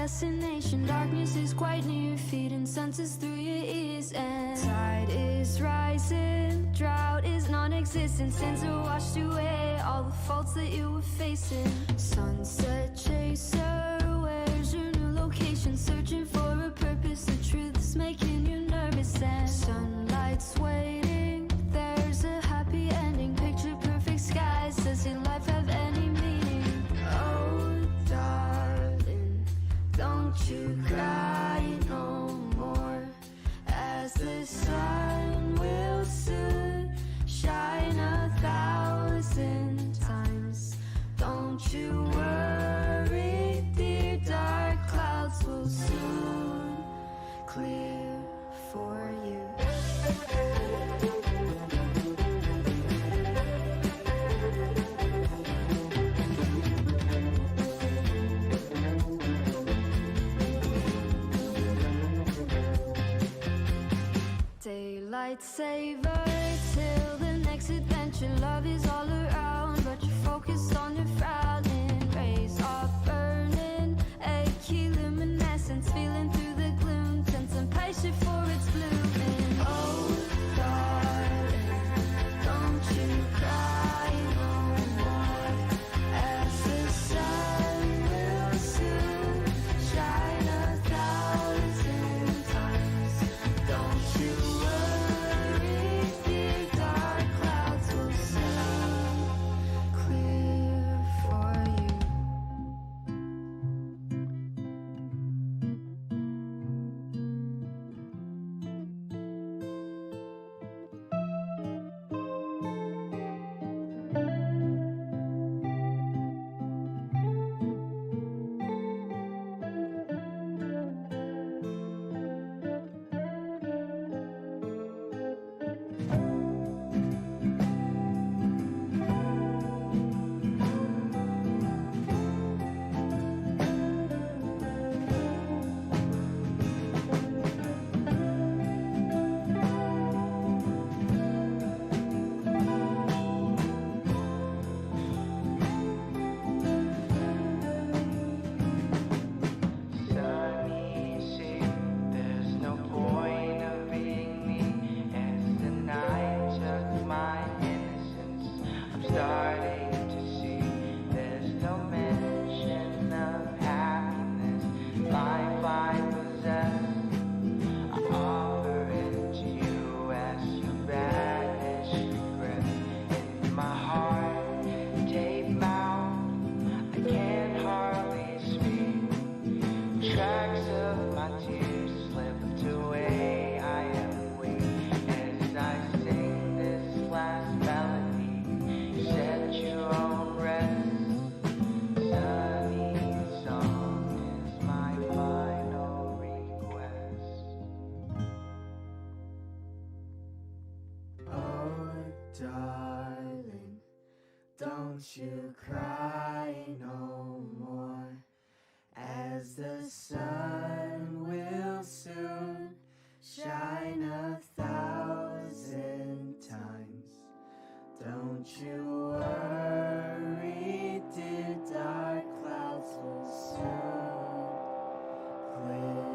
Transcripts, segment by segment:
destination. Darkness is quite near your feet and senses through your ears. And tide is rising, drought is non-existent. Sins are washed away, all the faults that you were facing. Sunset chaser, where's your new location? Searching for a purpose, the truth is making you nervous. And sunlight's waiting, there's a happy ending. Picture perfect skies, does your life have any meaning? Oh darling, don't you cry no more, as the sun will soon shine 1,000 times. Don't you worry, dear, dark clouds will soon clear for you. Daylight saver till the next adventure. Love is all around, but you're focused on your frowning. Rays are burning, achy luminescence, feeling through the gloom, tense and patient for its blooming. Oh darling, don't you cry no more, as the sun will soon shine 1,000 times. Don't you worry, dear, dark clouds will soon clear for you. Sunny sea, there's no point of being me, as the night took my innocence. I'm starting to see there's no mention of happiness. Life I possess, I offer it to you as you banish regret. In my heart, tape mouth, I can't hardly speak. Tracks of my tears slipped away. I am weak as I sing this last melody. You said you own rest. Sunny song is my final request. Oh darling, don't you cry no more, as the sun will soon shine 1,000 times. Don't you worry, dear, dark clouds will soon clear for you.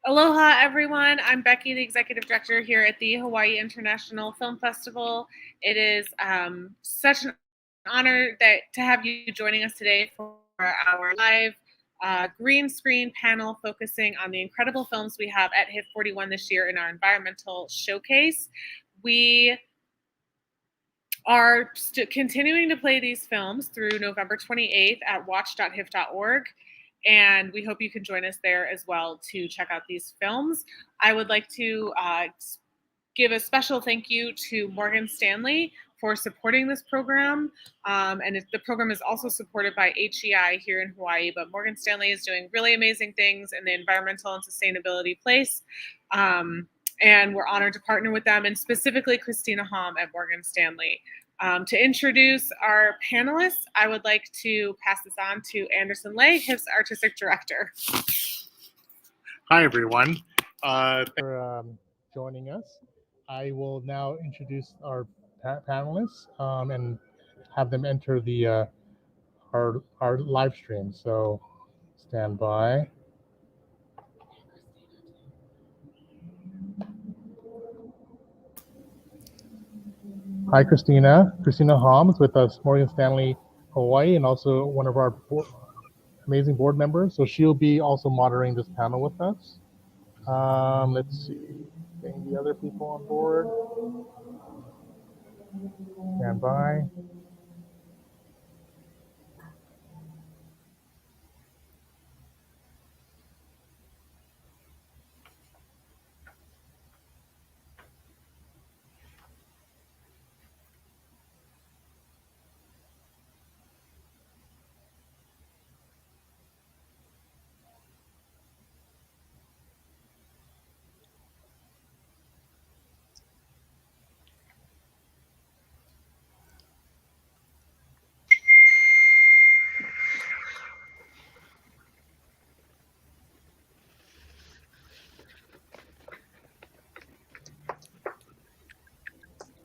Aloha, everyone. I'm Becky, the Executive Director here at the Hawaii International Film Festival. It is such an honor to have you joining us today for our live green screen panel focusing on the incredible films we have at Hiff 41 this year in our environmental showcase. We are continuing to play these films through November 28th at watch.hiff.org. And we hope you can join us there as well to check out these films. I would like to give a special thank you to Morgan Stanley for supporting this program. The program is also supported by HEI here in Hawaii, but Morgan Stanley is doing really amazing things in the environmental and sustainability place. And we're honored to partner with them, and specifically Christina Hom at Morgan Stanley. To introduce our panelists, I would like to pass this on to Anderson Lay, Hiff's Artistic Director. Hi, everyone. Thanks for joining us. I will now introduce our panelists and have them enter the our live stream. So stand by. Hi, Christina. Christina Holmes with us, Morgan Stanley, Hawaii, and also one of our amazing board members. So she'll be also moderating this panel with us. Let's see, getting the other people on board. Stand by.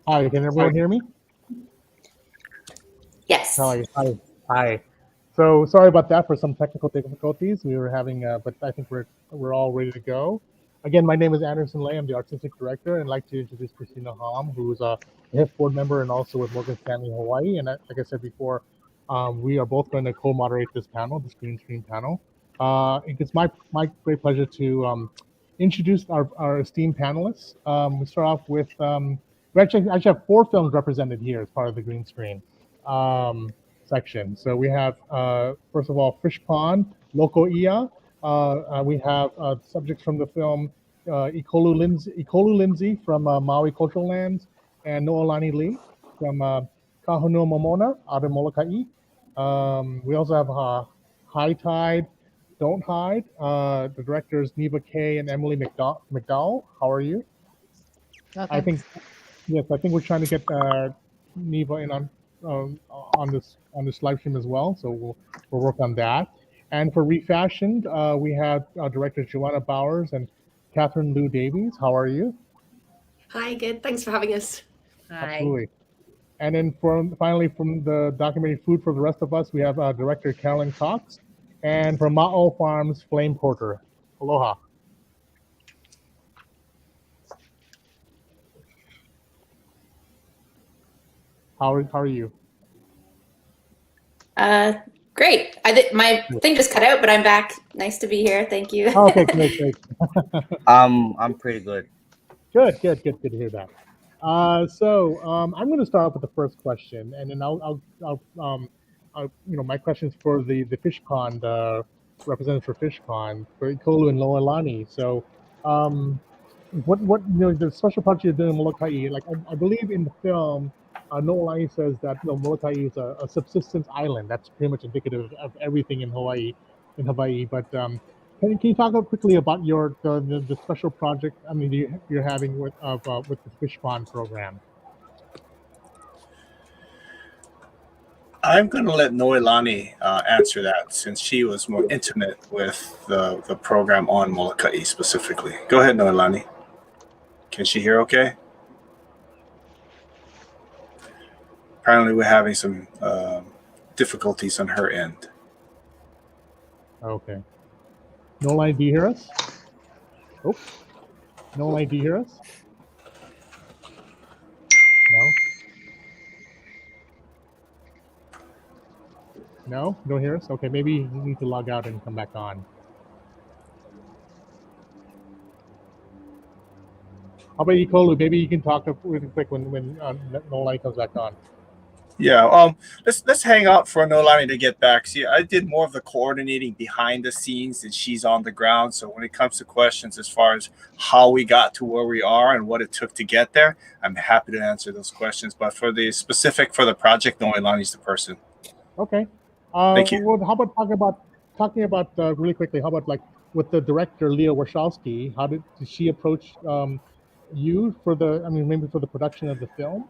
Hi, can everyone hear me? Yes. Hi. So sorry about that for some technical difficulties we were having, but I think we're all ready to go. Again, my name is Anderson Lay. I'm the artistic director, and I'd like to introduce Christina Hom, who's a HIF board member and also with Morgan Stanley Hawaii. And like I said before, we are both going to co-moderate this panel, this green screen panel. It's my great pleasure to introduce our esteemed panelists. We start off with we actually have 4 films represented here as part of the green screen section. So we have, first of all, Fish Pond, Loko Ia. We have subjects from the film Ikolu Lindsay from Maui Cultural Lands, and Noelani Lee from Kahunua Momona out of Molokai. We also have High Tide, Don't Hide. The directors Neva Kay and Emily McDowell. How are you? I think we're trying to get Neva in on this live stream as well, so we'll work on that. And for Refashioned, we have directors Joanna Bowers and Catherine Lou Davies. How are you? Hi, good. Thanks for having us. Hi. Absolutely. And then finally from the documentary Food for the Rest of Us, we have director Carolyn Cox, and from Ma'o Farms, Flame Porter. Aloha. How are you? Great. My thing just cut out, but I'm back. Nice to be here. Thank you. Oh, okay, great. I'm pretty good. Good to hear that. So I'm going to start off with the first question, and then I'll my questions for the Fish Pond representative for Fish Pond for Ikolu and Loelani. So what the special project you're doing in Molokai? Like I believe in the film, Noelani says that Molokai is a subsistence island. That's pretty much indicative of everything in Hawaii. But can you talk quickly about the special project? I mean, you're having with the Fish Pond program. I'm going to let Noelani answer that, since she was more intimate with the program on Molokai specifically. Go ahead, Noelani. Can she hear okay? Apparently, we're having some difficulties on her end. Okay. Noelani, do you hear us? Oh, Nolan, do you hear us? No? No? Don't hear us? Okay, maybe you need to log out and come back on. How about you, Kolu? Maybe you can talk really quick when Nolan comes back on. Yeah, let's hang out for Nolani to get back. See, I did more of the coordinating behind the scenes, and she's on the ground. So when it comes to questions as far as how we got to where we are and what it took to get there, I'm happy to answer those questions. But for the specific for the project, Nolani's the person. Okay. Thank you. Well, how about talking about really quickly? How about like with the director Leah Warshawski? How did she approach you for the? I mean, maybe for the production of the film.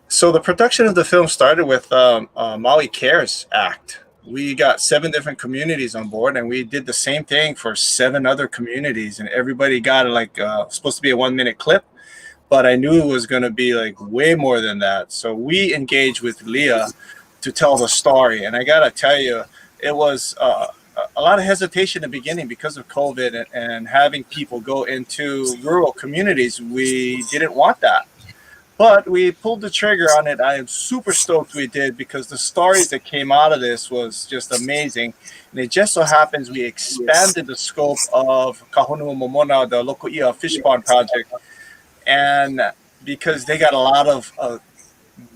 So the production of the film started with Maui Cares Act. We got 7 different communities on board, and we did the same thing for 7 other communities, and everybody got like supposed to be a 1-minute clip, but I knew it was going to be like way more than that. So we engaged with Leah to tell the story, and I gotta tell you, it was a lot of hesitation in the beginning because of COVID and having people go into rural communities. We didn't want that. But we pulled the trigger on it. I am super stoked we did because the stories that came out of this was just amazing. And it just so happens we expanded the scope of Kahunu Momona, the Loko'ia Fish Pond Project. And because they got a lot of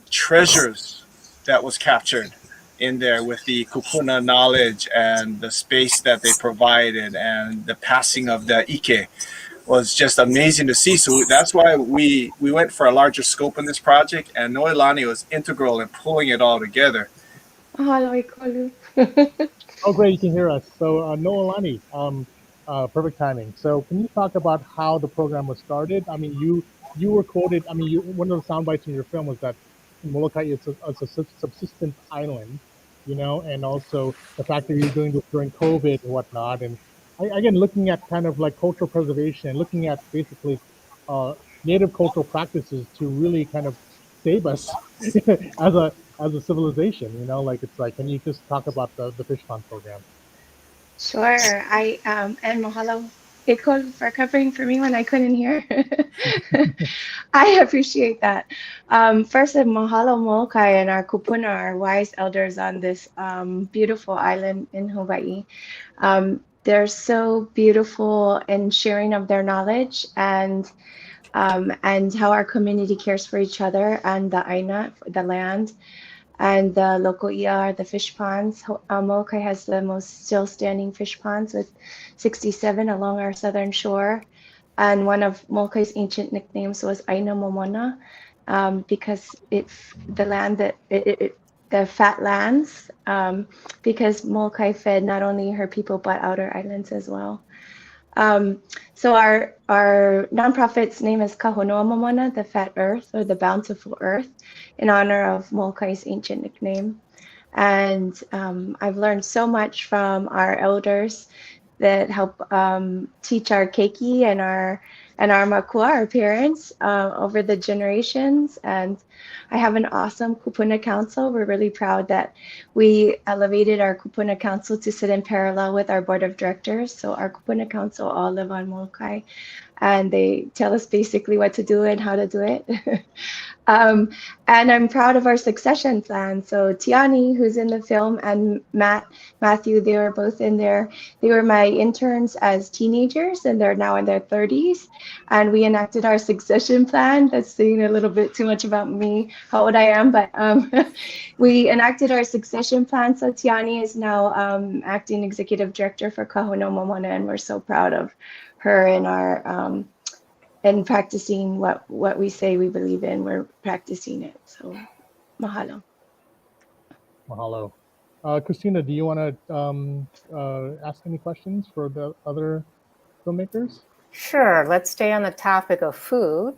treasures that was captured in there with the kupuna knowledge and the space that they provided and the passing of the ike was just amazing to see. So that's why we went for a larger scope in this project, and Noelani was integral in pulling it all together. Oh, great, you can hear us. So Noelani, perfect timing. So can you talk about how the program was started? I mean, you were quoted. I mean, one of the sound bites in your film was that Molokai is a subsistence island, you know, and also the fact that you're doing this during COVID and whatnot. And again, looking at kind of like cultural preservation, looking at basically native cultural practices to really kind of save us as a civilization, you know, like it's like, can you just talk about the fish pond program? Sure. And mahalo, Nicole, for covering for me when I couldn't hear. I appreciate that. First, mahalo Molokai and our kupuna, our wise elders on this beautiful island in Hawaii. They're so beautiful in sharing of their knowledge and how our community cares for each other and the aina, the land. And the local ER, the fish ponds. Molokai has the most still standing fish ponds with 67 along our southern shore. And one of Molokai's ancient nicknames was Aina Momona, because the land that the fat lands, because Molokai fed not only her people but outer islands as well. So our nonprofit's name is Kahonoa Momona, the Fat Earth or the Bountiful Earth, in honor of Molokai's ancient nickname. And I've learned so much from our elders that help teach our keiki and our makua, our parents, over the generations. And I have an awesome kupuna council. We're really proud that we elevated our kupuna council to sit in parallel with our board of directors. So our kupuna council all live on Molokai, and they tell us basically what to do and how to do it. And I'm proud of our succession plan. So Tiani, who's in the film, and Matthew, they were both in there. They were my interns as teenagers, and they're now in their 30s. And we enacted our succession plan. That's saying a little bit too much about me, how old I am, but we enacted our succession plan. So Tiani is now acting executive director for Kahono Momona, and we're so proud of her and our and practicing what we say we believe in. We're practicing it. So mahalo. Mahalo. Christina, do you want to ask any questions for the other filmmakers? Sure. Let's stay on the topic of food,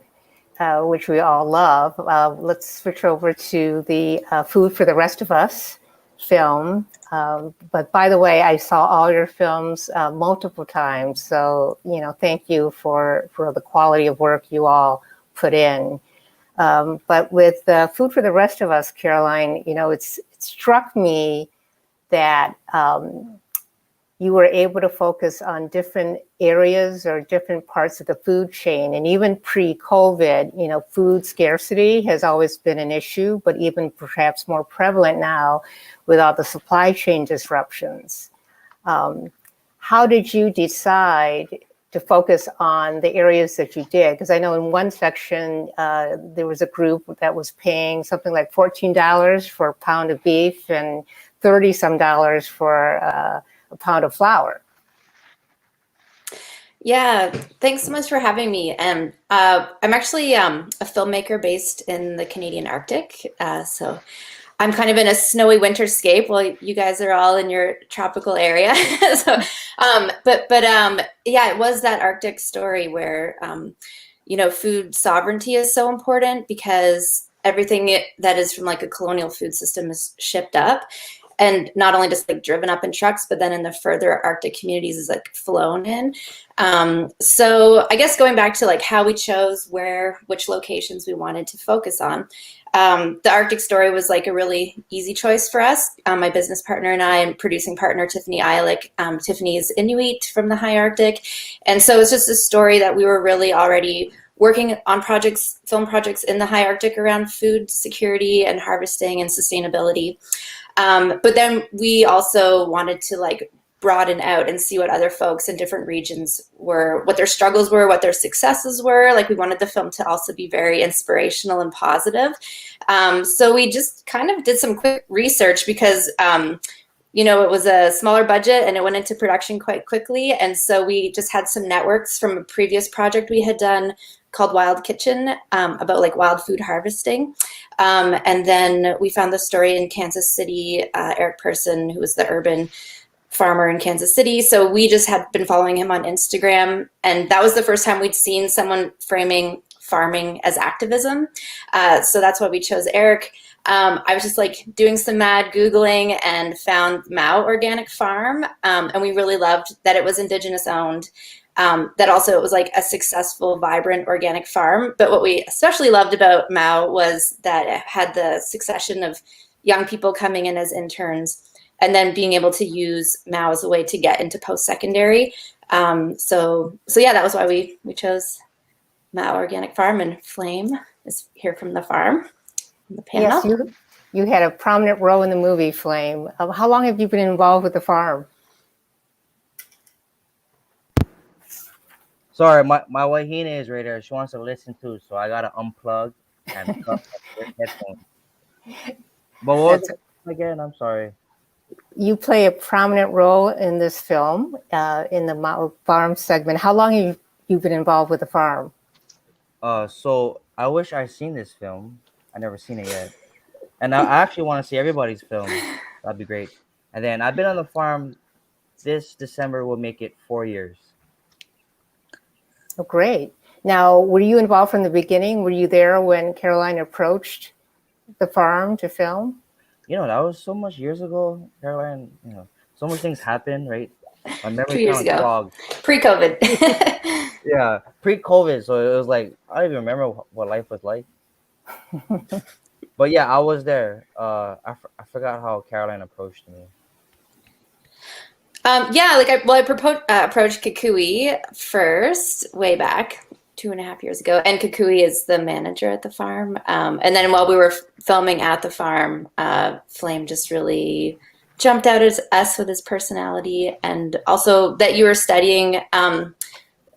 which we all love. Let's switch over to the Food for the Rest of Us film. But by the way, I saw all your films multiple times. So, thank you for the quality of work you all put in. But with Food for the Rest of Us, Caroline, it struck me that, you were able to focus on different areas or different parts of the food chain. And even pre-COVID, you know, food scarcity has always been an issue, but even perhaps more prevalent now with all the supply chain disruptions. How did you decide to focus on the areas that you did? Because I know in one section, there was a group that was paying something like $14 for a pound of beef and 30 some dollars for a pound of flour. Yeah, thanks so much for having me. And I'm actually a filmmaker based in the Canadian Arctic. So I'm kind of in a snowy winterscape while you guys are all in your tropical area. So, yeah, it was that Arctic story where, you know, food sovereignty is so important because everything that is from like a colonial food system is shipped up. And not only just like driven up in trucks, but then in the further Arctic communities is like flown in. So I guess going back to like how we chose which locations we wanted to focus on. The Arctic story was like a really easy choice for us. My business partner and I, and producing partner Tiffany Eilick. Tiffany is Inuit from the high Arctic. And so it's just a story that we were really already working on film projects in the high Arctic around food security and harvesting and sustainability. But then we also wanted to like broaden out and see what other folks in different regions were, what their struggles were, what their successes were. Like we wanted the film to also be very inspirational and positive. So we just kind of did some quick research because, you know, it was a smaller budget and it went into production quite quickly. And so we just had some networks from a previous project we had done called Wild Kitchen, about like wild food harvesting. And then we found the story in Kansas City, Eric Person, who was the urban farmer in Kansas City. So we just had been following him on Instagram. And that was the first time we'd seen someone framing farming as activism. So that's why we chose Eric. I was just like doing some mad Googling and found Mao Organic Farm. And we really loved that it was Indigenous owned. That also it was like a successful, vibrant organic farm. But what we especially loved about Mao was that it had the succession of young people coming in as interns and then being able to use Mao as a way to get into post-secondary. So yeah, that was why we chose Mao Organic Farm, and Flame is here from the farm on the panel. Yes, you had a prominent role in the movie Flame. How long have you been involved with the farm? Sorry, my wahine is right there. She wants to listen too, so I gotta unplug and cut the headphones. But what was it again? I'm sorry. You play a prominent role in this film, in the Mao Farm segment. How long have you been involved with the farm? So I wish I'd seen this film. I never seen it yet, and I actually want to see everybody's film. That'd be great. And then I've been on the farm. This December will make it 4 years. Oh, great. Now, were you involved from the beginning? Were you there when Caroline approached the farm to film? You know, that was so much years ago, Caroline. You know, so much things happened, right? My 2 memory years kind of ago, clogged. pre-COVID. Yeah, pre-COVID, so it was like I don't even remember what life was like. But yeah, I was there. I forgot how Caroline approached me. Yeah, like I approached Kukui first, way back 2.5 years ago, and Kukui is the manager at the farm. And then while we were filming at the farm, Flame just really jumped out at us with his personality, and also that you were studying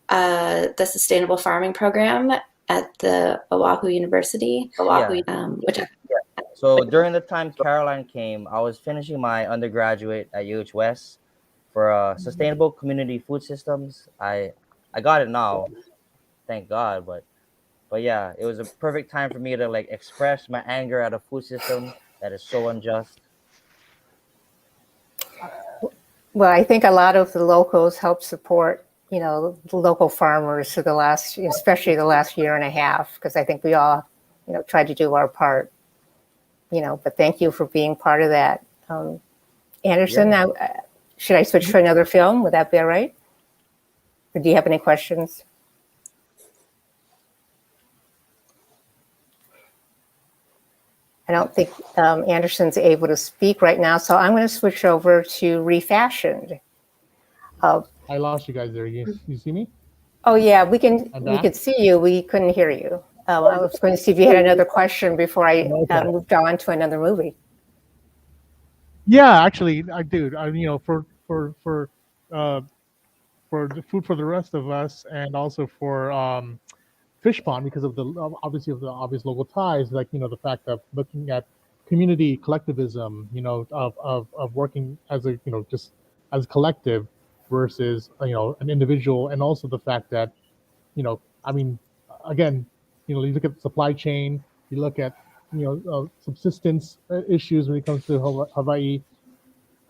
the sustainable farming program at the Oahu University. Which So during the time Caroline came, I was finishing my undergraduate at UH West for sustainable community food systems. I got it now, thank God. But yeah, it was a perfect time for me to like express my anger at a food system that is so unjust. Well, I think a lot of the locals help support, you know, the local farmers for the last, especially the last year and a half, because I think we all, you know, tried to do our part, you know, but thank you for being part of that. Anderson, Yeah. now, should I switch to another film? Would that be all right? Or do you have any questions? I don't think Anderson's able to speak right now, so I'm going to switch over to Refashioned. I lost you guys there. You see me? Oh yeah, we I'm could back. see you. We couldn't hear you. I was going to see if you had another question before I Okay. moved on to another movie. Yeah, actually, I do. For the food for the rest of us, and also for Fish Pond, because of the obviously of the obvious local ties, like the fact of looking at community collectivism, of working as a just as a collective versus an individual, and also the fact that I mean, again, you look at the supply chain, you look at subsistence issues when it comes to Hawaii,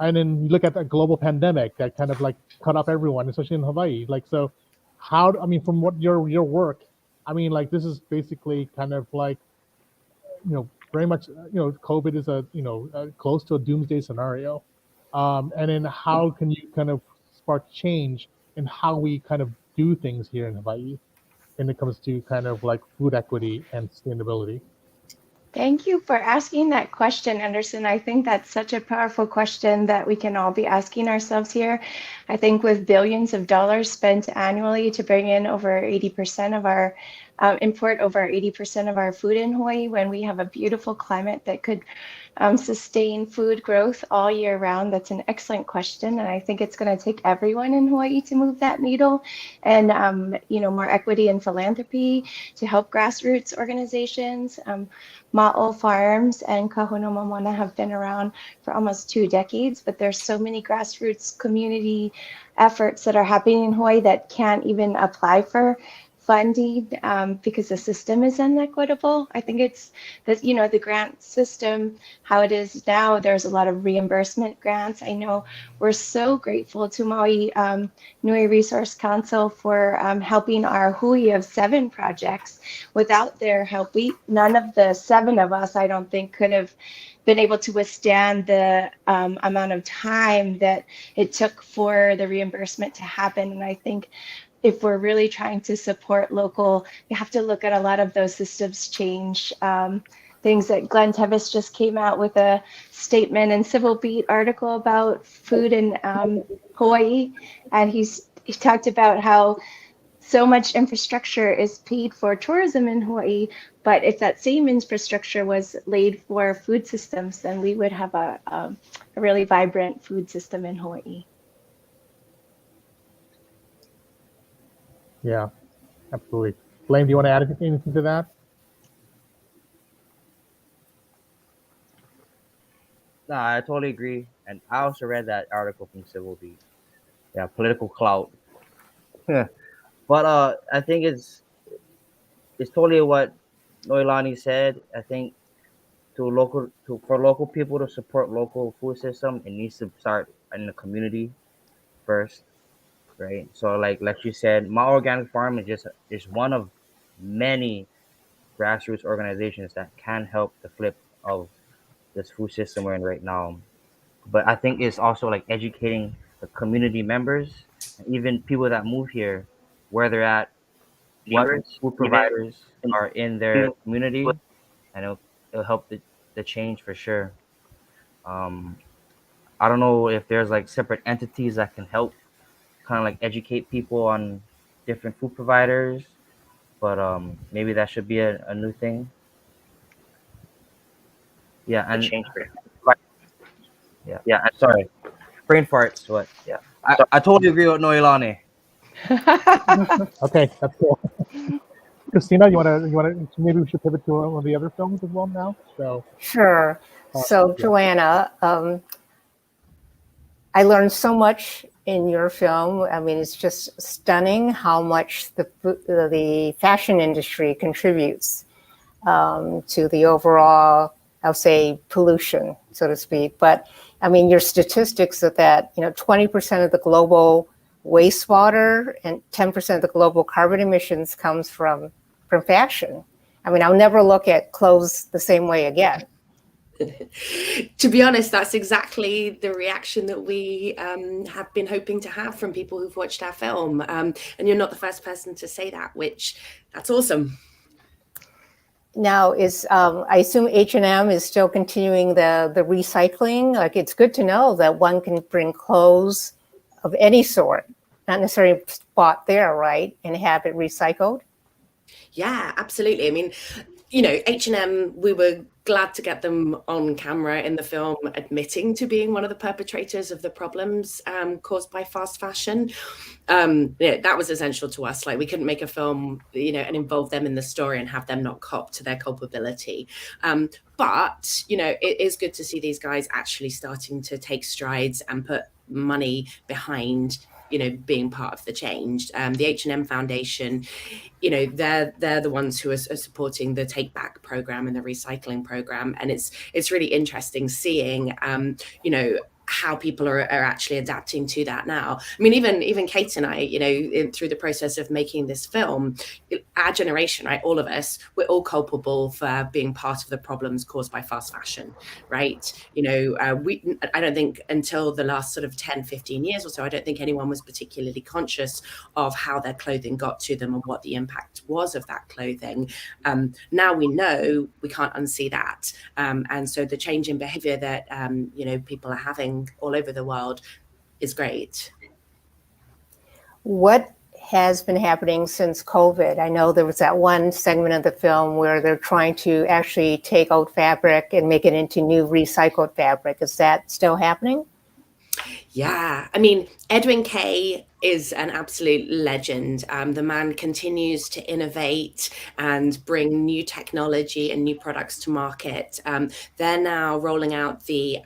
and then you look at the global pandemic that kind of like cut off everyone, especially in Hawaii. Like, so how? I mean, from what your work, I mean, like this is basically kind of like very much COVID is close to a doomsday scenario, and then how can you kind of spark change in how we kind of do things here in Hawaii when it comes to kind of like food equity and sustainability? Thank you for asking that question, Anderson. I think that's such a powerful question that we can all be asking ourselves here. I think with billions of dollars spent annually to bring in over 80% of our import over 80% of our food in Hawaii, when we have a beautiful climate that could sustain food growth all year round? That's an excellent question, and I think it's going to take everyone in Hawaii to move that needle, and more equity and philanthropy to help grassroots organizations. Ma'o Farms and Kahuna Mamona have been around for almost 2 decades, but there's so many grassroots community efforts that are happening in Hawaii that can't even apply for funding because the system is inequitable. I think it's that the grant system, how it is now, there's a lot of reimbursement grants. I know we're so grateful to Maui Nui Resource Council for helping our Hui of 7 projects. Without their help, none of the 7 of us, I don't think, could have been able to withstand the amount of time that it took for the reimbursement to happen. And I think if we're really trying to support local, we have to look at a lot of those systems change. Things that Glenn Tevis just came out with a statement in Civil Beat article about food in Hawaii, and he talked about how so much infrastructure is paid for tourism in Hawaii, but if that same infrastructure was laid for food systems, then we would have a really vibrant food system in Hawaii. Yeah, absolutely. Blaine, do you want to add anything to that? No, I totally agree. And I also read that article from Civil Beat. Yeah, political clout. Yeah. But I think it's totally what Noilani said. I think for local people to support local food system, it needs to start in the community first, right? So like you said, my organic farm is one of many grassroots organizations that can help the flip of this food system we're in right now. But I think it's also like educating the community members and even people that move here where they're at, what food providers are in their community, and it'll help the change for sure. Um, I don't know if there's like separate entities that can help kind of like educate people on different food providers, but maybe that should be a new thing. Yeah, and yeah, sorry, brain farts, but yeah, I totally agree with Noilani. Okay, that's cool. Christina, maybe we should pivot to one of the other films as well now. So Sure. So yeah. Joanna, I learned so much in your film. I mean, it's just stunning how much the fashion industry contributes to the overall, I'll say, pollution, so to speak. But I mean, your statistics of that, 20% of the global wastewater and 10% of the global carbon emissions comes from fashion. I mean, I'll never look at clothes the same way again. To be honest, that's exactly the reaction that we have been hoping to have from people who've watched our film. And you're not the first person to say that, that's awesome. Now, I assume H&M is still continuing the recycling. Like, it's good to know that one can bring clothes of any sort, not necessarily bought there, right, and have it recycled? Yeah, absolutely. I mean, you know, H&M, we were glad to get them on camera in the film admitting to being one of the perpetrators of the problems caused by fast fashion. Yeah, that was essential to us. Like, we couldn't make a film, you know, and involve them in the story and have them not cop to their culpability. But, you know, it is good to see these guys actually starting to take strides and put money behind, you know, being part of the change. The H&M Foundation, you know, they're the ones who are supporting the Take Back program and the recycling program, and it's really interesting seeing, you know, how people are actually adapting to that now. I mean, even Kate and I, you know, through the process of making this film, our generation, right, all of us, we're all culpable for being part of the problems caused by fast fashion, right? You know, I don't think until the last sort of 10, 15 years or so, I don't think anyone was particularly conscious of how their clothing got to them and what the impact was of that clothing. Now we know we can't unsee that. And so the change in behavior that, you know, people are having all over the world is great. What has been happening since COVID? I know there was that one segment of the film where they're trying to actually take old fabric and make it into new recycled fabric. Is that still happening? Yeah, I mean, Edwin Kay is an absolute legend. The man continues to innovate and bring new technology and new products to market. They're now rolling out the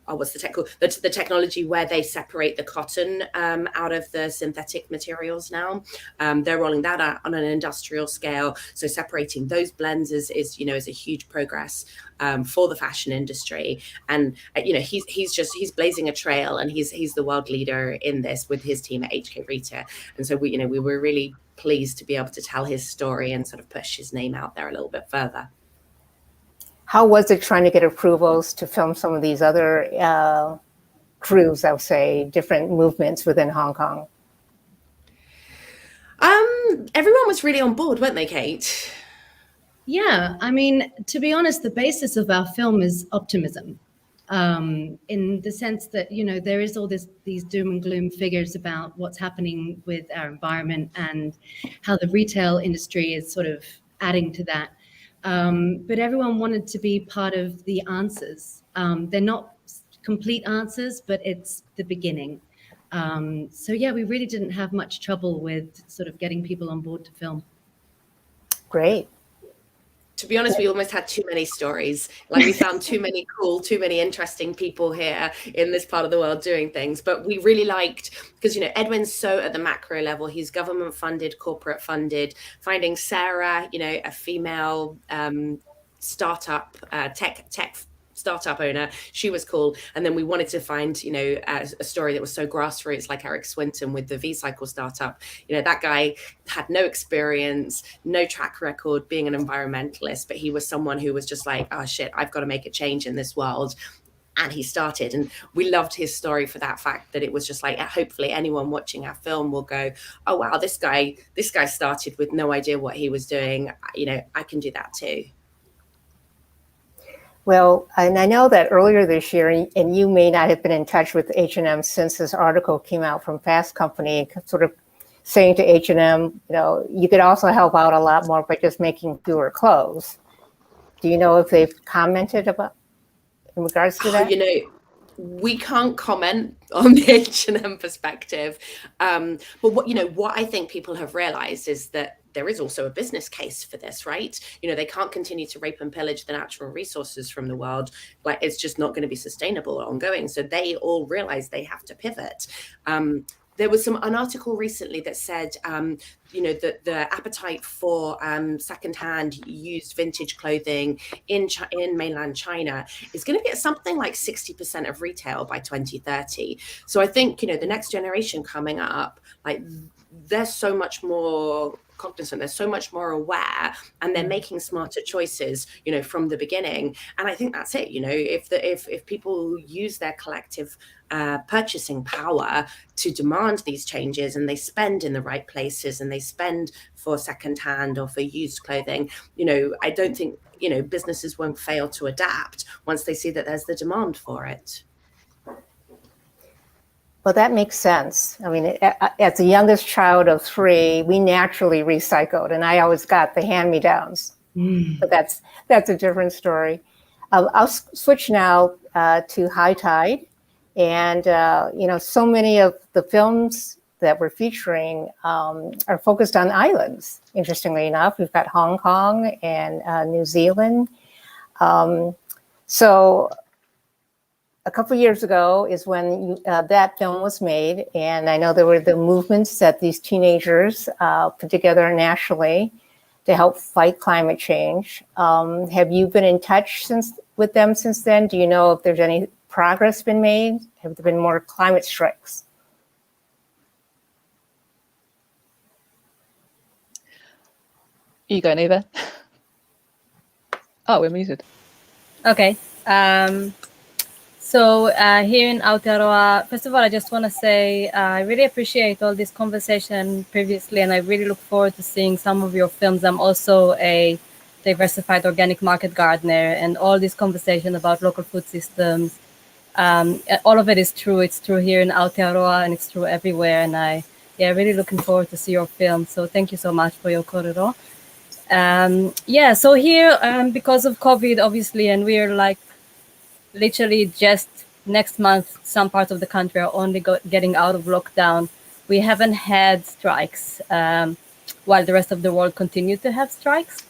what's the tech called? The technology where they separate the cotton out of the synthetic materials now. They're rolling that out on an industrial scale. So separating those blends is you know, is a huge progress for the fashion industry. And you know, he's blazing a trail, and he's the world leader in this with his team at HK Rita. And so we were really pleased to be able to tell his story and sort of push his name out there a little bit further. How was it trying to get approvals to film some of these other crews, I would say, different movements within Hong Kong? Everyone was really on board, weren't they, Kate? Yeah, I mean, to be honest, the basis of our film is optimism, in the sense that, you know, there is all these doom and gloom figures about what's happening with our environment and how the retail industry is sort of adding to that. But everyone wanted to be part of the answers. They're not complete answers, but it's the beginning. So yeah, we really didn't have much trouble with sort of getting people on board to film. Great. To be honest, we almost had too many stories. Like, we found too many interesting people here in this part of the world doing things. But we really liked, because, you know, Edwin's so at the macro level, he's government funded, corporate funded. Finding Sarah, you know, a female startup, tech startup owner, she was cool. And then we wanted to find, you know, a story that was so grassroots, like Eric Swinton with the V-Cycle startup. You know, that guy had no experience, no track record being an environmentalist, but he was someone who was just like, oh shit, I've got to make a change in this world. And he started, and we loved his story for that fact, that it was just like, hopefully anyone watching our film will go, oh wow, this guy started with no idea what he was doing. You know, I can do that too. Well, and I know that earlier this year, and you may not have been in touch with H&M since this article came out from Fast Company, sort of saying to H&M, you know, you could also help out a lot more by just making fewer clothes. Do you know if they've commented about in regards to that? You know, we can't comment on the H&M perspective, but what I think people have realized is that there is also a business case for this, right? You know, they can't continue to rape and pillage the natural resources from the world. Like, it's just not going to be sustainable or ongoing. So they all realize they have to pivot. There was an article recently that said, you know, that the appetite for secondhand used vintage clothing in mainland China is going to be at something like 60% of retail by 2030. So I think, you know, the next generation coming up, like, they're so much more cognizant, they're so much more aware, and they're making smarter choices, you know, from the beginning. And I think that's it. You know, if people use their collective purchasing power to demand these changes, and they spend in the right places, and they spend for secondhand or for used clothing, you know, I don't think, you know, businesses won't fail to adapt once they see that there's the demand for it. Well, that makes sense. I mean, as the youngest child of 3, we naturally recycled, and I always got the hand-me-downs. But that's a different story. I'll switch now to High Tide, and so many of the films that we're featuring are focused on islands. Interestingly enough, we've got Hong Kong and New Zealand. So a couple of years ago is when that film was made, and I know there were the movements that these teenagers put together nationally to help fight climate change. Have you been in touch with them since then? Do you know if there's any progress been made? Have there been more climate strikes? You go, Neva. Oh, we're muted. Okay. So here in Aotearoa, first of all, I just want to say I really appreciate all this conversation previously, and I really look forward to seeing some of your films. I'm also a diversified organic market gardener, and all this conversation about local food systems, all of it is true. It's true here in Aotearoa, and it's true everywhere. And really looking forward to see your film. So thank you so much for your korero. So here, because of COVID, obviously, and we're like literally just next month, some parts of the country are only getting out of lockdown. We haven't had strikes while the rest of the world continued to have strikes.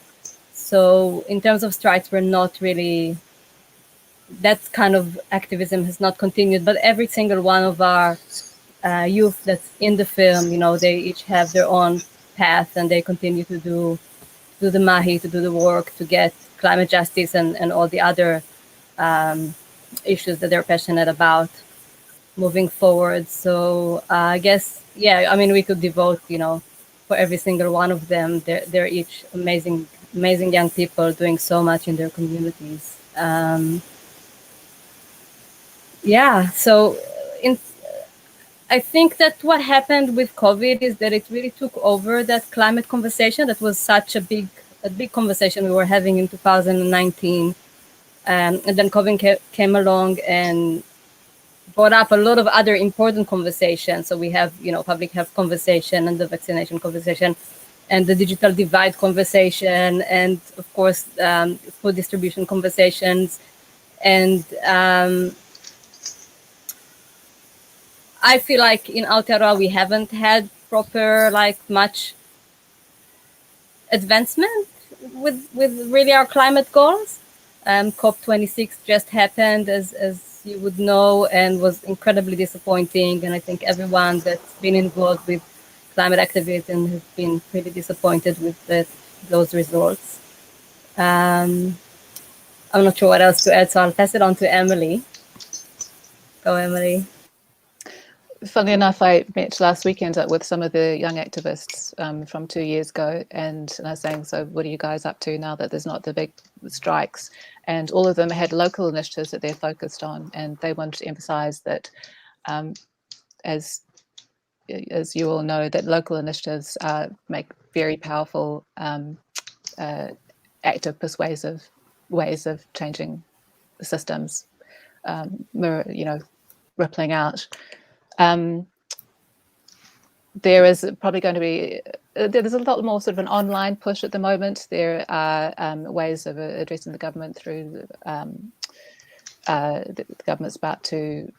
So in terms of strikes, we're not really, that kind of activism has not continued, but every single one of our youth that's in the film, they each have their own path, and they continue to do the mahi, to do the work, to get climate justice and all the other issues that they're passionate about moving forward. So I guess, we could devote, for every single one of them. They're each amazing young people doing so much in their communities. So I think that what happened with COVID is that it really took over that climate conversation that was such a big conversation we were having in 2019. And then COVID came along and brought up a lot of other important conversations. So we have, public health conversation and the vaccination conversation and the digital divide conversation, and of course, food distribution conversations. And I feel like in Aotearoa, we haven't had proper, much advancement with really our climate goals. COP26 just happened, as you would know, and was incredibly disappointing. And I think everyone that's been involved with climate activism has been pretty disappointed with those results. I'm not sure what else to add, so I'll pass it on to Emily. Go, Emily. Funnily enough, I met last weekend with some of the young activists from 2 years ago, and I was saying, so what are you guys up to now that there's not the big strikes? And all of them had local initiatives that they're focused on, and they wanted to emphasize that, as you all know, that local initiatives make very powerful, active, persuasive ways of changing the systems, rippling out. There is probably going to be, there's a lot more sort of an online push at the moment. There are ways of addressing the government through the government's about to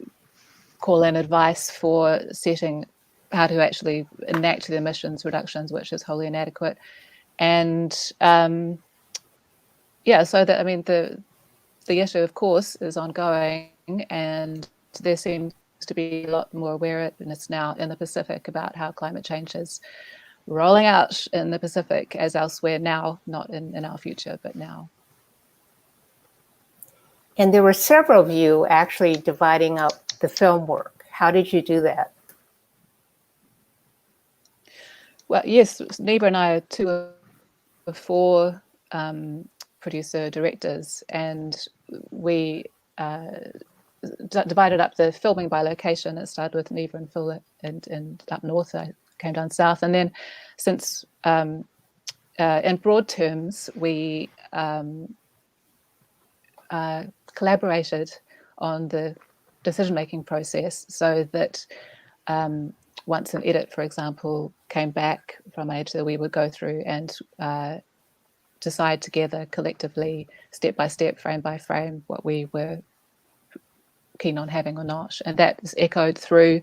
call in advice for setting how to actually enact the emissions reductions, which is wholly inadequate. And so that, the issue, of course, is ongoing, and there seems to be a lot more awareness now in the Pacific about how climate change is rolling out in the Pacific as elsewhere now, not in our future, but now. And there were several of you actually dividing up the film work. How did you do that? Well, yes, Neva and I are 2 of 4 producer directors, and we divided up the filming by location. It started with Neva and Phil and up north. I came down south, and then since in broad terms we collaborated on the decision-making process, so that once an edit, for example, came back from an editor, we would go through and decide together collectively, step by step, frame by frame, what we were keen on having or not. And that is echoed through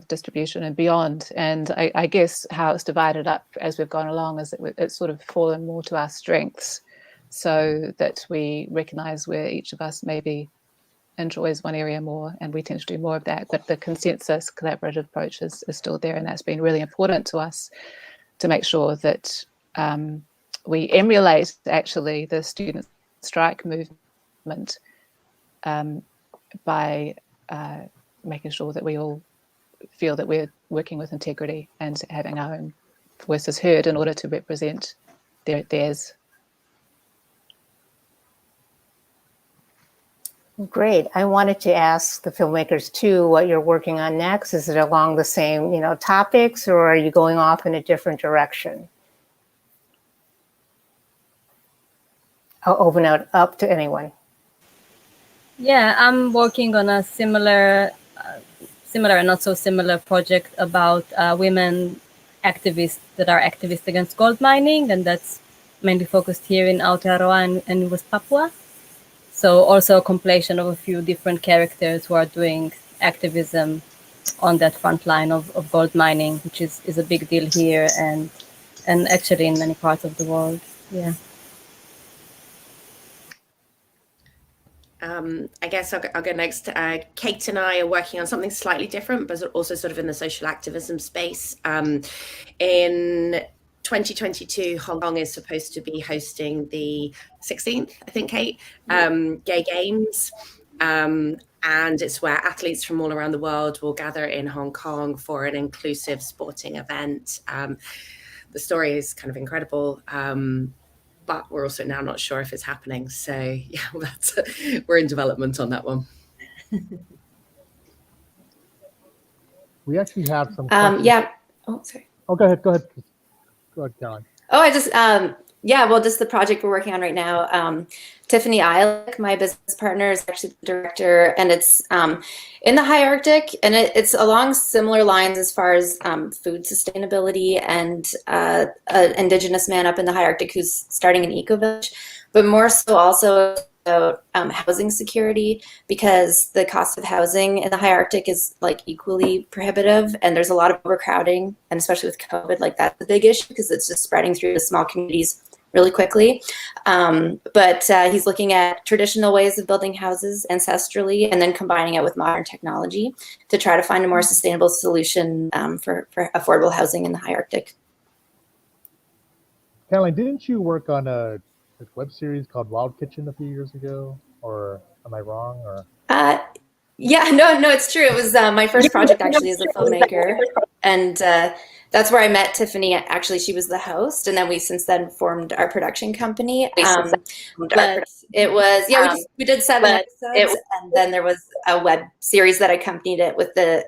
distribution and beyond. And I guess how it's divided up as we've gone along is that it's sort of fallen more to our strengths, so that we recognize where each of us maybe enjoys one area more, and we tend to do more of that. But the consensus collaborative approach is still there, and that's been really important to us to make sure that we emulate actually the student strike movement by making sure that we all feel that we're working with integrity and having our own voices heard in order to represent theirs. Great. I wanted to ask the filmmakers too what you're working on next. Is it along the same, topics, or are you going off in a different direction? I'll open it up to anyone. Yeah, I'm working on a similar and not so similar project about women activists that are activists against gold mining, and that's mainly focused here in Aotearoa and West Papua. So also a compilation of a few different characters who are doing activism on that front line of gold mining, which is a big deal here and actually in many parts of the world. Yeah. I guess I'll go next. Kate and I are working on something slightly different, but also sort of in the social activism space. In 2022, Hong Kong is supposed to be hosting the 16th, I think, Kate, Gay Games. And it's where athletes from all around the world will gather in Hong Kong for an inclusive sporting event. The story is kind of incredible. But we're also now not sure if it's happening. So yeah, we're in development on that one. We actually have some. Yeah. Oh, sorry. Oh, go ahead. Go ahead, Caroline. Oh, I just, just the project we're working on right now. Tiffany Eilick, my business partner, is actually the director, and it's in the high Arctic, and it's along similar lines as far as food sustainability and an indigenous man up in the high Arctic who's starting an eco-village, but more so also about housing security, because the cost of housing in the high Arctic is like equally prohibitive, and there's a lot of overcrowding, and especially with COVID, like that's a big issue because it's just spreading through the small communities really quickly. But he's looking at traditional ways of building houses ancestrally and then combining it with modern technology to try to find a more sustainable solution for affordable housing in the high Arctic. Caroline, didn't you work on a web series called Wild Kitchen a few years ago? Or am I wrong? Or yeah, no, it's true. It was my first project actually as a filmmaker. And that's where I met Tiffany. Actually, she was the host, and then we since then formed our production company. But it was, we did 7 episodes, and then there was a web series that accompanied it with the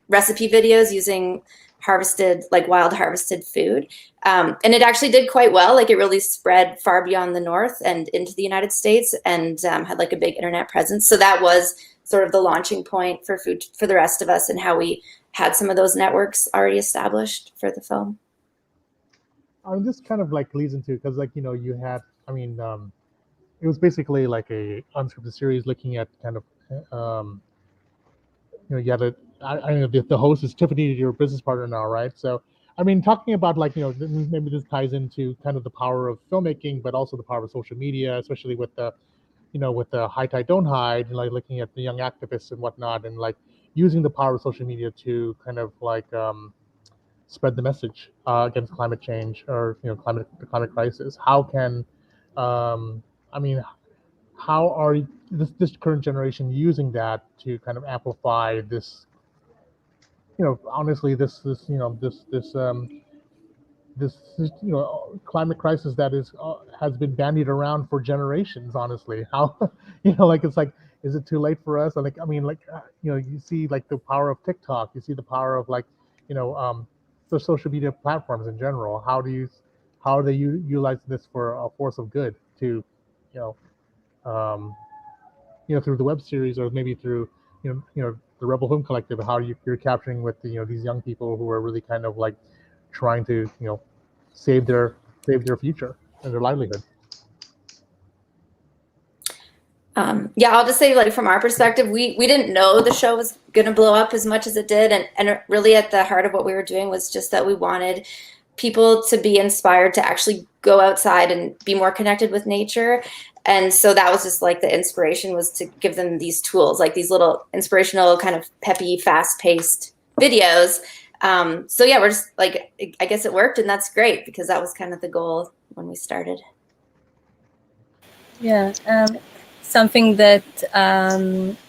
recipe videos using wild harvested food. And it actually did quite well. Like, it really spread far beyond the north and into the United States, and had like a big internet presence. So that was sort of the launching point for food for the rest of us, and how we had some of those networks already established for the film. This kind of like leads into, because you had, it was basically like a unscripted series looking at kind of, you had the host is Tiffany, your business partner now, right? So, talking about maybe this ties into kind of the power of filmmaking, but also the power of social media, especially with the, with the High Tide Don't Hide, like looking at the young activists and whatnot, and like using the power of social media to kind of like spread the message against climate change, or the climate crisis. How can, how are this current generation using that to kind of amplify this? Honestly, this climate crisis that has been bandied around for generations. Honestly, how is it too late for us? You see like the power of TikTok, you see the power of the social media platforms in general. How are they utilize this for a force of good to through the web series, or maybe through the Rebel Film Collective, how you're capturing with these young people who are really kind of like trying to save their future and their livelihood. Yeah, I'll just say, like, from our perspective, we didn't know the show was going to blow up as much as it did. And really at the heart of what we were doing was just that we wanted people to be inspired to actually go outside and be more connected with nature. And so that was just like the inspiration, was to give them these tools, like these little inspirational, kind of peppy, fast-paced videos. So yeah, we're just like, I guess it worked, and that's great, because that was kind of the goal when we started. Yeah. Something that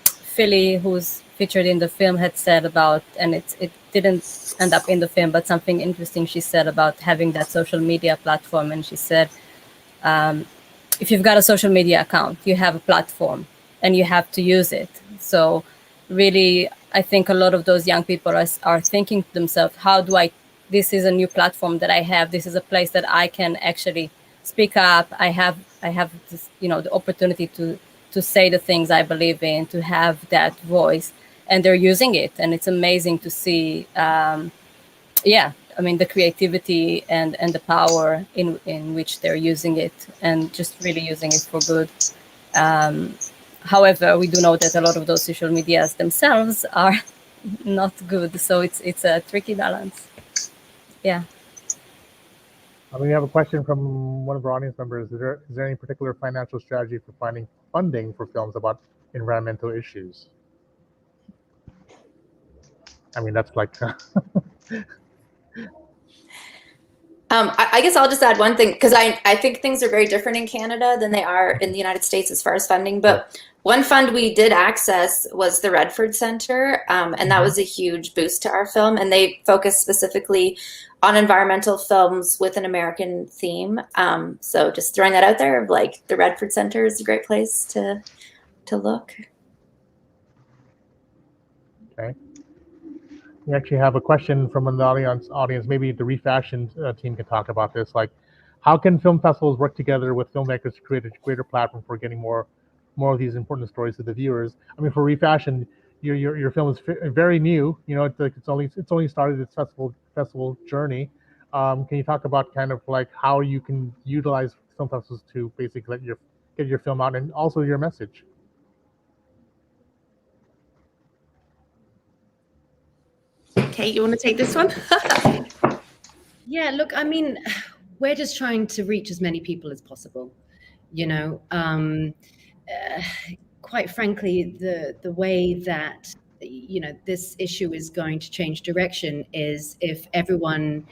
Philly, who's featured in the film, had said about, and it didn't end up in the film, but something interesting she said about having that social media platform. And she said, if you've got a social media account, you have a platform and you have to use it. So really, I think a lot of those young people are thinking to themselves, this is a new platform that I have. This is a place that I can actually speak up. I have this, the opportunity to say the things I believe in, to have that voice, and they're using it. And it's amazing to see, the creativity and the power in which they're using it, and just really using it for good. However, we do know that a lot of those social medias themselves are not good. So it's a tricky balance. Yeah. We have a question from one of our audience members. Is there any particular financial strategy for finding funding for films about environmental issues? That's like... I guess I'll just add one thing, because I think things are very different in Canada than they are in the United States as far as funding. But one fund we did access was the Redford Center, and that was a huge boost to our film. And they focus specifically on environmental films with an American theme. So just throwing that out there, like the Redford Center is a great place to look. Okay. We actually have a question from the audience. Maybe the Refashioned team can talk about this. Like, how can film festivals work together with filmmakers to create a greater platform for getting more of these important stories to the viewers? For Refashioned, your film is very new. It's only started its festival journey. Can you talk about kind of like how you can utilize film festivals to basically get your film out, and also your message? Kate, you want to take this one? Yeah, look, we're just trying to reach as many people as possible. Quite frankly, the way that this issue is going to change direction is if everyone,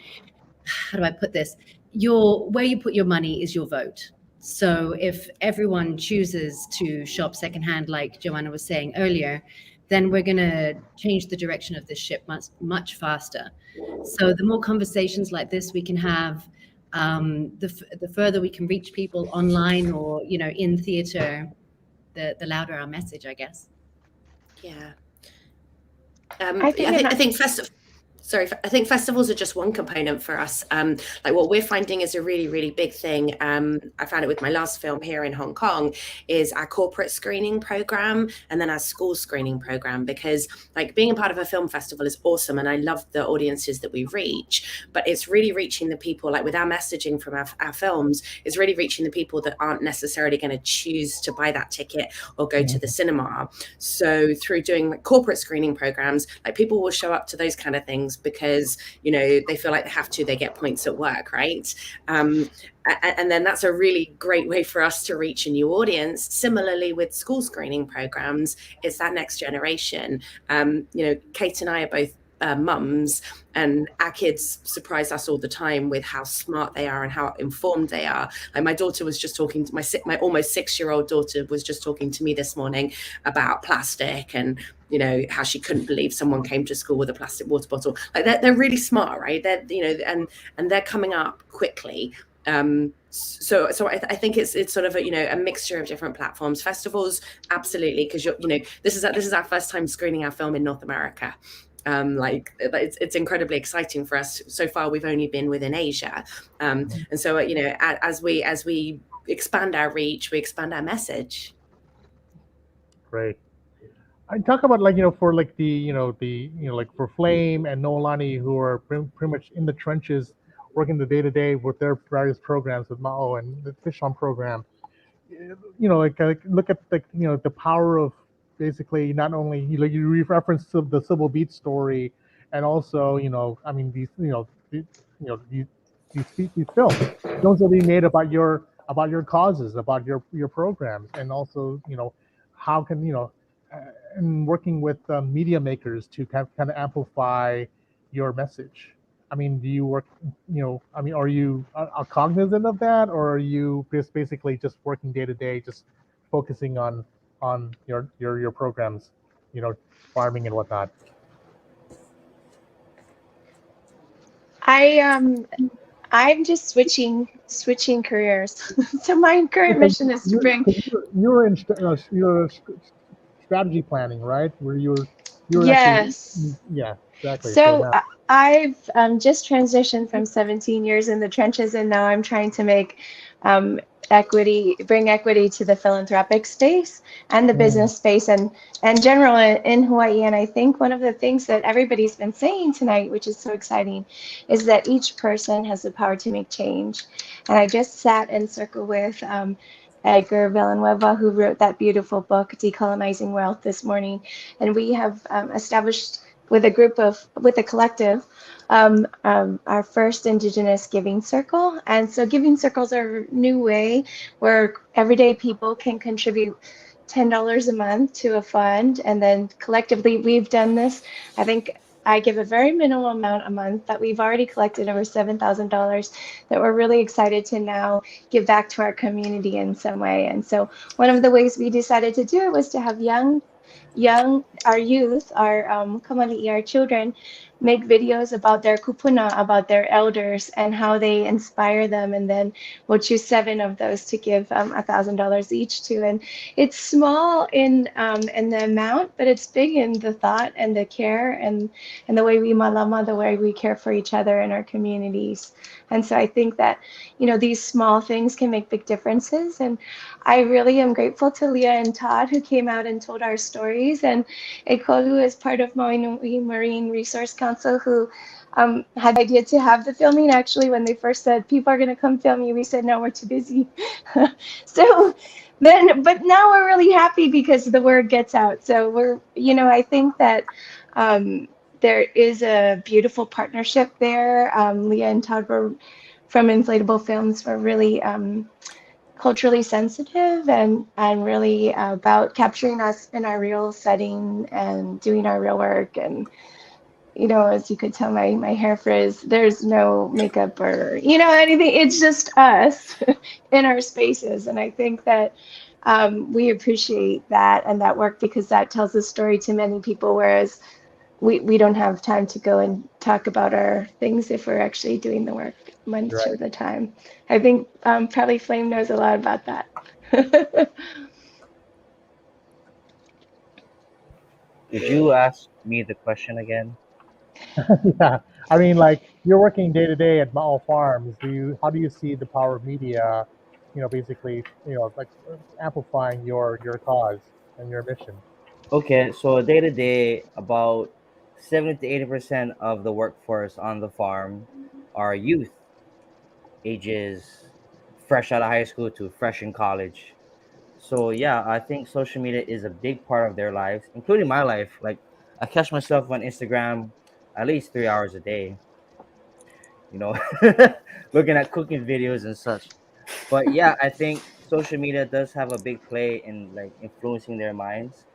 how do I put this? Where you put your money is your vote. So if everyone chooses to shop secondhand, like Joanna was saying earlier, then we're going to change the direction of this ship much, much faster. So the more conversations like this we can have, the further we can reach people online or, in theater, the louder our message, I guess. Yeah. I think festivals are just one component for us. Like what we're finding is a really, really big thing. I found it with my last film here in Hong Kong, is our corporate screening program and then our school screening program, because like being a part of a film festival is awesome. And I love the audiences that we reach, but it's really reaching the people, like with our messaging from our films, is really reaching the people that aren't necessarily going to choose to buy that ticket or go to the cinema. So through doing like corporate screening programs, like people will show up to those kind of things because they feel like they have to, they get points at work, right? And then that's a really great way for us to reach a new audience. Similarly with school screening programs, it's that next generation. Kate and I are both mums, and our kids surprise us all the time with how smart they are and how informed they are. Like my daughter was just talking to my almost 6-year-old daughter was just talking to me this morning about plastic, and how she couldn't believe someone came to school with a plastic water bottle. Like they're really smart, right? They're and they're coming up quickly. So I think it's sort of a mixture of different platforms. Festivals, absolutely, because this is our first time screening our film in North America. It's incredibly exciting for us. So far, we've only been within Asia, and so as we expand our reach, we expand our message. great. I talk about like for like the like for Flame and Noelani who are pretty much in the trenches, working the day to day with their various programs with Mao and the Fish on program. Like look at the power of basically not only you reference to the Civil Beat story, and also I mean these films that we made about your causes, about your programs, and also how can and working with media makers to kind of amplify your message. I mean, do you work, I mean, are you are cognizant of that, or are you just basically just working day to day, just focusing on your programs, farming and whatnot? I'm just switching careers. So my current mission is to bring. You're in you're strategy planning, right? Where you're actually, Yes. yeah, exactly. So So now, I've just transitioned from 17 years in the trenches, and now I'm trying to make um, bring equity to the philanthropic space and the business space and general in Hawaii. And I think one of the things that everybody's been saying tonight, which is so exciting, is that each person has the power to make change. And I just sat in circle with Edgar Villanueva, who wrote that beautiful book, Decolonizing Wealth, this morning. And we have established with a collective, our first Indigenous giving circle. And so giving circles are a new way where everyday people can contribute $10 a month to a fund. And then collectively, we've done this. I think I give a very minimal amount a month that we've already collected over $7,000 that we're really excited to now give back to our community in some way. And so one of the ways we decided to do it was to have our youth, our kamali'i, our children, make videos about their kupuna, about their elders, and how they inspire them. And then we'll choose 7 of those to give $1,000 each to. And it's small in the amount, but it's big in the thought and the care and the way we malama, the way we care for each other in our communities. And so I think that these small things can make big differences. And I really am grateful to Leah and Todd, who came out and told our stories, and Ekolu is part of Maui Nui Marine Resource Council, who had the idea to have the filming. Actually, when they first said people are going to come film you, we said no, we're too busy. But now we're really happy because the word gets out. So I think that there is a beautiful partnership there. Leah and Todd were from Inflatable Films were really culturally sensitive and really about capturing us in our real setting and doing our real work. And as you could tell, my hair frizz, there's no makeup or anything. It's just us in our spaces. And I think that we appreciate that and that work, because that tells a story to many people, whereas we don't have time to go and talk about our things if we're actually doing the work much of the time. I think probably Flame knows a lot about that. Could you ask me the question again? yeah, I mean, like you're working day to day at Mao Farms. How do you see the power of media, basically, like amplifying your cause and your mission? Okay, so day to day, about 70 to 80% of the workforce on the farm are youth, ages fresh out of high school to fresh in college. So yeah, I think social media is a big part of their lives, including my life. Like I catch myself on Instagram at least 3 hours a day, you know, looking at cooking videos and such. But yeah, I think social media does have a big play in like influencing their minds.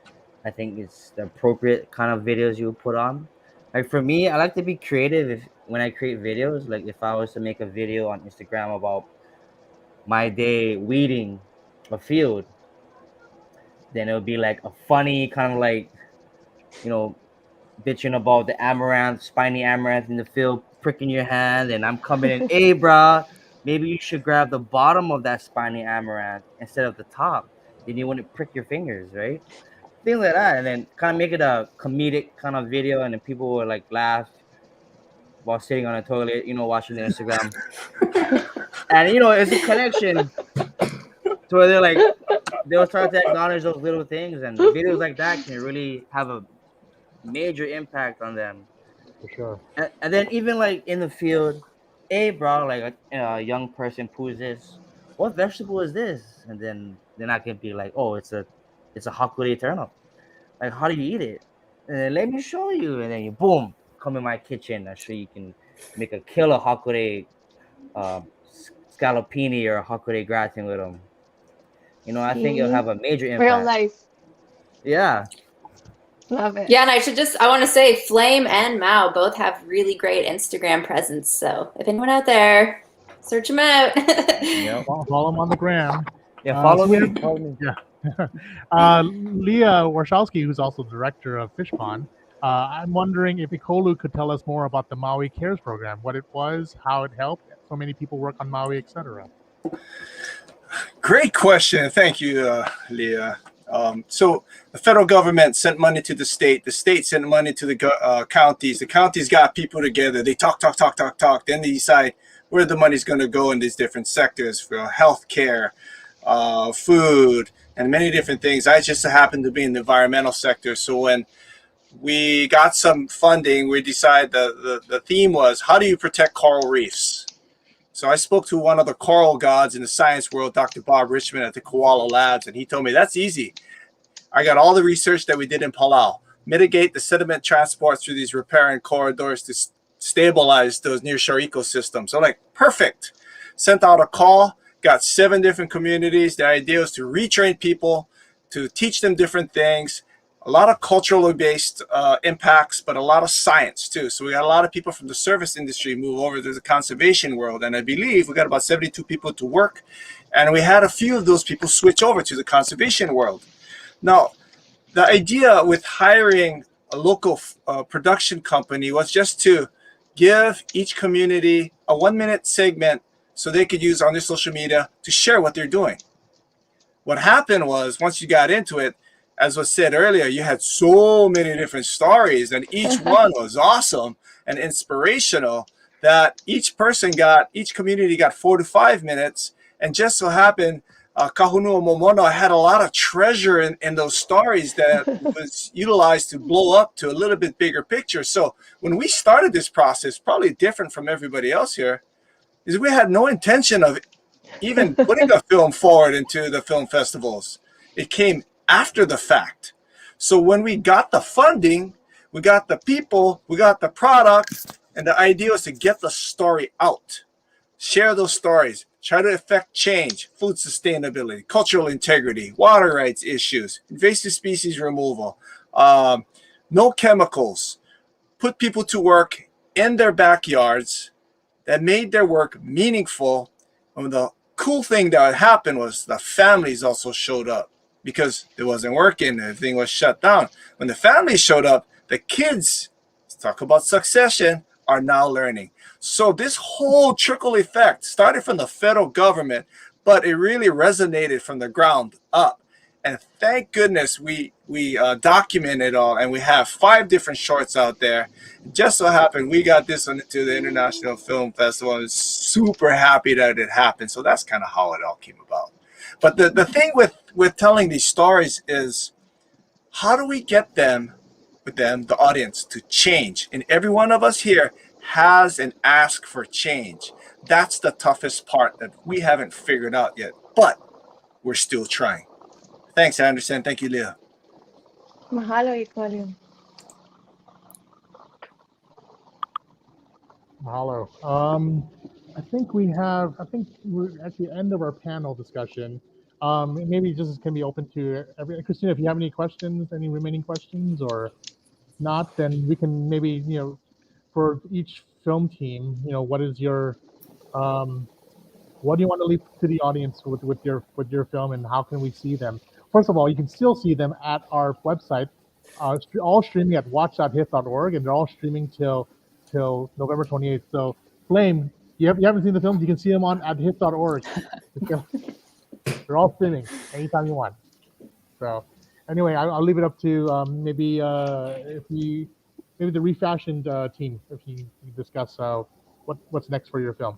I think it's the appropriate kind of videos you put on. Like for me, I like to be creative when I create videos. Like if I was to make a video on Instagram about my day weeding a field, then it would be like a funny kind of like, you know, bitching about the amaranth, spiny amaranth in the field, pricking your hand, and I'm coming in, hey, bruh, maybe you should grab the bottom of that spiny amaranth instead of the top. Then you wouldn't prick your fingers, right? Things like that, and then kind of make it a comedic kind of video, and then people would like laugh while sitting on a toilet, watching the Instagram, and it's a connection to where they're like, they'll start to acknowledge those little things, and videos like that can really have a major impact on them. For sure. And then even like in the field, hey bro, like a young person poos this, what vegetable is this? And then I can be like, oh, it's a hakuri turnip. Like, how do you eat it? And then let me show you. And then you boom, come in my kitchen. I'm sure you can make a killer hakuri scallopini or hakuri gratin with them. You know, I think it'll See? have a major Real impact. life. Yeah. Love it. Yeah, and I want to say Flame and Mao both have really great Instagram presence. So if anyone out there, search them out. Yep. Follow them on the gram. Yeah, follow we me. have- Follow me. Yeah. Leah Warshawski, who's also the director of Fish Pond, I'm wondering if Ikolu could tell us more about the Maui Cares program, what it was, how it helped so many people work on Maui, etc. Great question. Thank you, Leah. So the federal government sent money to the state sent money to the counties. The counties got people together. They talk. Then they decide where the money's going to go in these different sectors for healthcare, food, and many different things. I just happen to be in the environmental sector. So when we got some funding, we decided the theme was, how do you protect coral reefs? So I spoke to one of the coral gods in the science world, Dr. Bob Richmond at the Koala Labs, and he told me, that's easy. I got all the research that we did in Palau. Mitigate the sediment transport through these riparian corridors to stabilize those nearshore ecosystems. So like, perfect. Sent out a call, got 7 different communities. The idea was to retrain people, to teach them different things, a lot of culturally based impacts, but a lot of science too. So we got a lot of people from the service industry move over to the conservation world. And I believe we got about 72 people to work. And we had a few of those people switch over to the conservation world. Now, the idea with hiring a local production company was just to give each community a 1-minute segment so they could use on their social media to share what they're doing. What happened was, once you got into it, as was said earlier, you had so many different stories, and each one was awesome and inspirational, that each community got 4 to 5 minutes. And just so happened, Kahunua Momono had a lot of treasure in those stories that was utilized to blow up to a little bit bigger picture. So when we started this process, probably different from everybody else here, is we had no intention of even putting a film forward into the film festivals. It came after the fact. So when we got the funding, we got the people, we got the product, and the idea was to get the story out. Share those stories, try to affect change, food sustainability, cultural integrity, water rights issues, invasive species removal, no chemicals, put people to work in their backyards that made their work meaningful. And the cool thing that happened was the families also showed up, because it wasn't working, everything was shut down. When the families showed up, the kids, let's talk about succession, are now learning. So this whole trickle effect started from the federal government, but it really resonated from the ground up. And thank goodness we documented it all, and we have 5 different shorts out there. It just so happened we got this one to the International Film Festival. I was super happy that it happened. So that's kind of how it all came about. But the thing with telling these stories is, how do we get the audience, to change? And every one of us here has an ask for change. That's the toughest part that we haven't figured out yet, but we're still trying. Thanks, Anderson. Thank you, Leah. Mahalo, Ikolu. Mahalo. I think we're at the end of our panel discussion. Maybe this can be open to every. Christina, if you have any questions, any remaining questions, or not, then we can maybe, for each film team, what is your, what do you want to leave to the audience with your film, and how can we see them? First of all, you can still see them at our website, all streaming at watch.hiff.org, and they're all streaming till November 28th. So, Flame, you haven't seen the films, you can see them at hiff.org. They're all streaming anytime you want. So, anyway, I'll leave it up to maybe the refashioned team, if you discuss what's next for your film.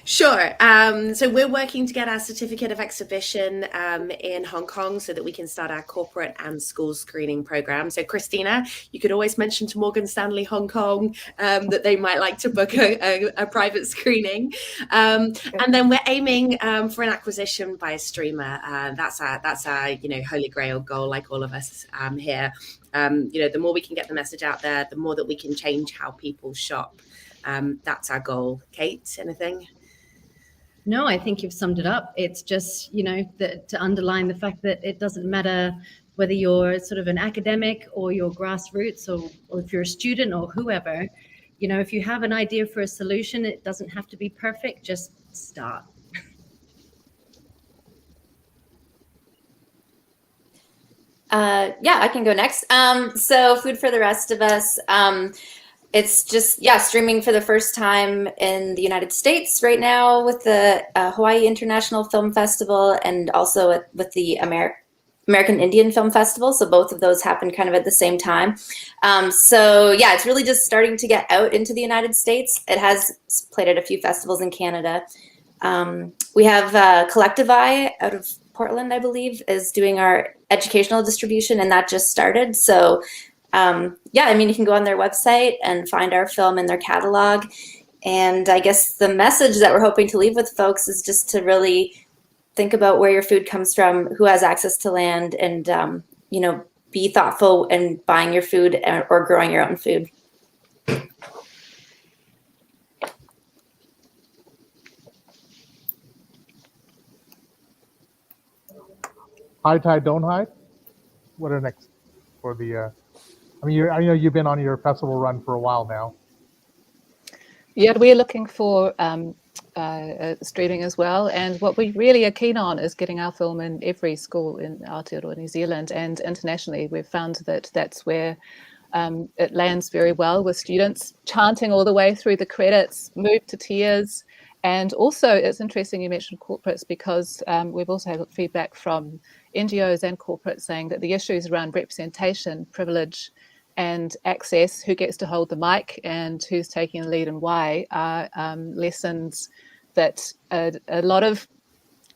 Sure. So we're working to get our certificate of exhibition in Hong Kong so that we can start our corporate and school screening program. So Christina, you could always mention to Morgan Stanley Hong Kong that they might like to book a private screening. And then we're aiming for an acquisition by a streamer. That's our holy grail goal, like all of us here. The more we can get the message out there, the more that we can change how people shop. That's our goal. Kate, anything? No, I think you've summed it up. It's just, to underline the fact that it doesn't matter whether you're sort of an academic or you're grassroots or if you're a student or whoever, if you have an idea for a solution, it doesn't have to be perfect, just start. Yeah, I can go next. So Food for the Rest of Us. It's just, streaming for the first time in the United States right now with the Hawaii International Film Festival and also with the American Indian Film Festival. So both of those happened kind of at the same time. It's really just starting to get out into the United States. It has played at a few festivals in Canada. We have Collective Eye out of Portland, I believe, is doing our educational distribution, and that just started. So you can go on their website and find our film in their catalog. And I guess the message that we're hoping to leave with folks is just to really think about where your food comes from, who has access to land, and, be thoughtful in buying your food or growing your own food. High tide, don't hide. What are next for the? I know you've been on your festival run for a while now. Yeah, we're looking for streaming as well, and what we really are keen on is getting our film in every school in Aotearoa, New Zealand, and internationally. We've found that that's where it lands very well with students chanting all the way through the credits, moved to tears. And also, it's interesting you mentioned corporates, because we've also had feedback from NGOs and corporates saying that the issues around representation, privilege, and access, who gets to hold the mic and who's taking the lead and why, are lessons that a lot of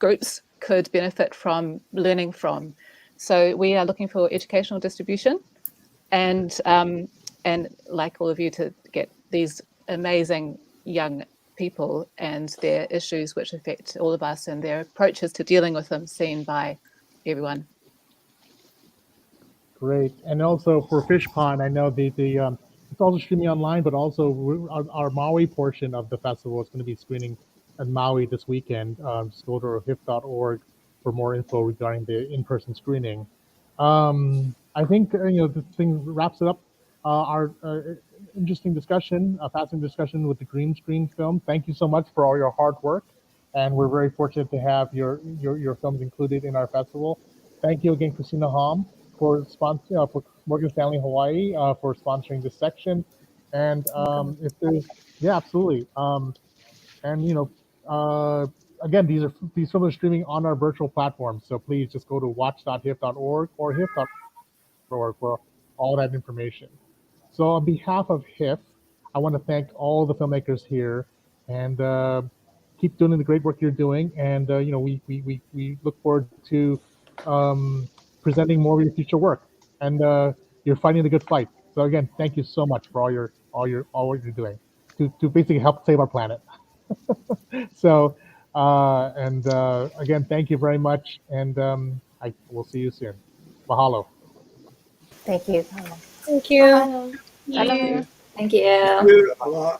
groups could benefit from learning from. So we are looking for educational distribution and like all of you, to get these amazing young people and their issues which affect all of us and their approaches to dealing with them seen by everyone. Great. And also for Fish Pond, I know it's also streaming online, but also our Maui portion of the festival is going to be screening in Maui this weekend. Just go to hiff.org for more info regarding the in-person screening. I think this thing wraps it up. Our interesting discussion, fascinating discussion with the green screen film. Thank you so much for all your hard work, and we're very fortunate to have your films included in our festival. Thank you again, Christina Hom, for Morgan Stanley Hawaii for sponsoring this section. And if there's, absolutely. Again, these films are streaming on our virtual platform, so please just go to watch.hiff.org or hiff.org for all that information. So on behalf of Hiff, I want to thank all the filmmakers here, and keep doing the great work you're doing. And we look forward to presenting more of your future work. And you're fighting the good fight. So again, thank you so much for all what you're doing to basically help save our planet. So again, thank you very much, and I will see you soon. Mahalo. Thank you. Thank you. Mahalo. Thank you. Aloha.